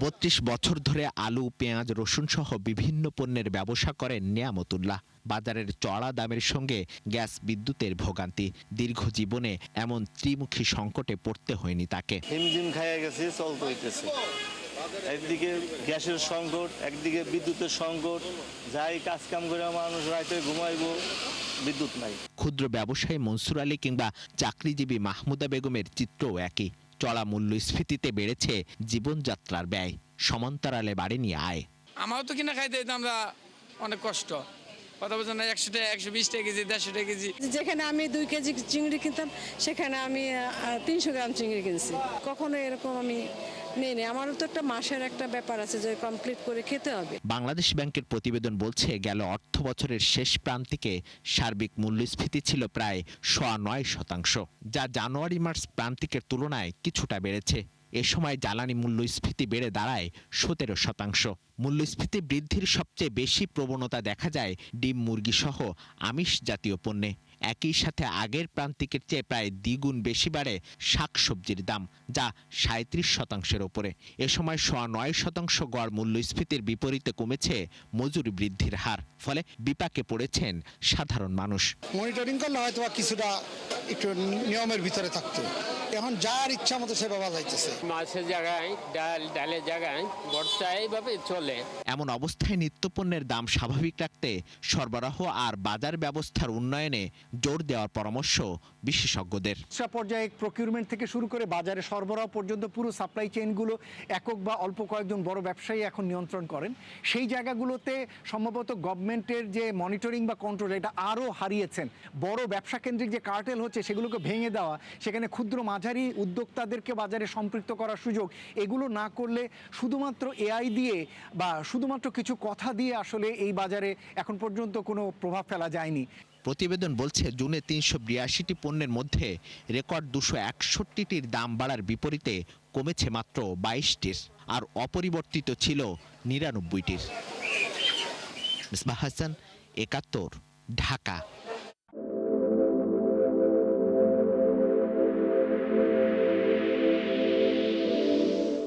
৩২ বছর ধরে আলু, পেঁয়াজ, রসুন সহ বিভিন্ন পণ্যের ব্যবসা করেন নিয়ামতুল্লাহ। বাজারের চড়া দামের সঙ্গে গ্যাস, বিদ্যুতের ভোগান্তি, দীর্ঘ জীবনে এমন ত্রিমুখী সংকটে পড়তে হয়নি তাকে। হিমজিম খাইয়া গেছে, চলতে হইতেছে। একদিকে গ্যাসের সংকট, একদিকে বিদ্যুতের সংকট। যাই কাজ কাম করে মানুষ রাতে ঘুমাইবো, বিদ্যুৎ নাই। ক্ষুদ্র ব্যবসায়ী মনসুর আলী কিংবা চাকরিজীবী মাহমুদা বেগমের চিত্রও একই। চড়া মূল্যস্ফীতিতে বেড়েছে জীবনযাত্রার ব্যয়, সমান্তরালে বাড়েনি আয়। আমারও তো কিনা খাইতে আমরা অনেক কষ্ট। কথা বলছেন না, 100 টাকা, 120 টাকা কেজি, 150 টাকা কেজি। যেখানে আমি 2 কেজি চিংড়ি কিনতাম সেখানে আমি 300 গ্রাম চিংড়ি কিনছি। কখনো এরকম আমি নেই। আমারও তো একটা মাসের একটা ব্যাপার আছে যে কমপ্লিট করে খেতে হবে। বাংলাদেশ ব্যাংকের প্রতিবেদন বলছে, গেল অর্থ বছরের শেষ প্রান্তিকে সার্বিক মূল্যস্ফীতি ছিল প্রায় 9.9%, যা জানুয়ারি-মার্চ প্রান্তিকের তুলনায় কিছুটা বেড়েছে। এ সময় জ্বালানি মূল্যস্ফীতি বেড়ে দাঁড়ায় 17%। মূল্যস্ফীতি বৃদ্ধির সবচেয়ে বেশি প্রবণতা দেখা যায় ডিম, মুরগি সহ আমিষ জাতীয় পণ্যে। একই সাথে আগের প্রান্তিকের চেয়ে প্রায় দ্বিগুণ বেশি বাড়ে শাকসবজির দাম, যা 37%-এর ওপরে। এ সময় 9% গড় মূল্যস্ফীতির বিপরীতে কমেছে মজুরি বৃদ্ধির হার। ফলে বিপাকে পড়েছেন সাধারণ মানুষ। মনিটরিং করলে হয়তো কিছুটা একটু নিয়মের ভিতরে থাকতো। এখন যার ইচ্ছা মতো সে বাবা যাইতেছে। মাছের জায়গায় ডালের জায়গায় ভর্তা এইভাবে চলে। এমন অবস্থায় নিত্যপণ্যের দাম স্বাভাবিক রাখতে সরবরাহ আর বাজার ব্যবস্থার উন্নয়নে জোর দেওয়ার পরামর্শ বিশেষজ্ঞদের। পর্যায়ে প্রকিউরমেন্ট থেকে শুরু করে বাজারে সরবরাহ পর্যন্ত পুরো সাপ্লাই চেইনগুলো একক বা অল্প কয়েকজন বড় ব্যবসায়ী এখন নিয়ন্ত্রণ করেন। সেই জায়গাগুলোতে সম্ভবত গভর্নমেন্টের যে মনিটরিং বা কন্ট্রোল, এটা আরও হারিয়েছেন। বড় ব্যবসা কেন্দ্রিক যে কার্টেল হচ্ছে সেগুলোকে ভেঙে দেওয়া, সেখানে ক্ষুদ্র মাঝারি উদ্যোক্তাদেরকে বাজারে সম্পৃক্ত করার সুযোগ, এগুলো না করলে শুধুমাত্র এআই দিয়ে বা শুধুমাত্র কিছু কথা দিয়ে আসলে এই বাজারে এখন পর্যন্ত কোনো প্রভাব ফেলা যায়নি। প্রতিবেদন বলছে, জুনে 382টি পণ্যের মধ্যে রেকর্ড 261টির দাম বাড়ার বিপরীতে কমেছে মাত্র 22টির, আর অপরিবর্তিত ছিল 99টির। মিসবাহ হাসান, 71, ঢাকা।